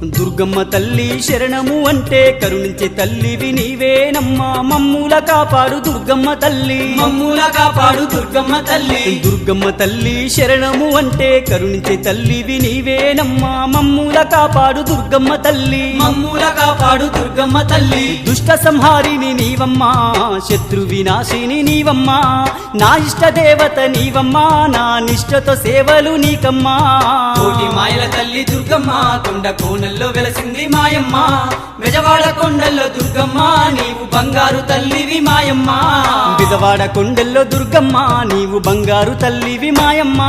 దుర్గమ్మ తల్లి శరణము అంటే కరుణించే తల్లివి నీవేనమ్మా మమ్ముల కాపాడు దుర్గమ్మ తల్లి మమ్ముల కాపాడు దుర్గమ్మ తల్లి దుర్గమ్మ తల్లి శరణము అంటే కరుణించే తల్లివి నీవేనమ్మా మమ్ముల కాపాడు దుర్గమ్మ తల్లి మమ్ముల కాపాడు దుర్గమ్మ తల్లి దుష్ట సంహారిని నీవమ్మా శత్రు వినాశిని నీవమ్మా నా ఇష్ట దేవత నీవమ్మా నా నిష్టతో సేవలు నీకమ్మా కోటి మాయల తల్లి దుర్గమ్మ కొండ కోనల్లో వెలసింది మాయమ్మ బెజవాడ కొండల్లో దుర్గమ్మ నీవు బంగారు తల్లివి మాయమ్మ బిజవాడ కొండల్లో దుర్గమ్మ నీవు బంగారు తల్లివి మాయమ్మ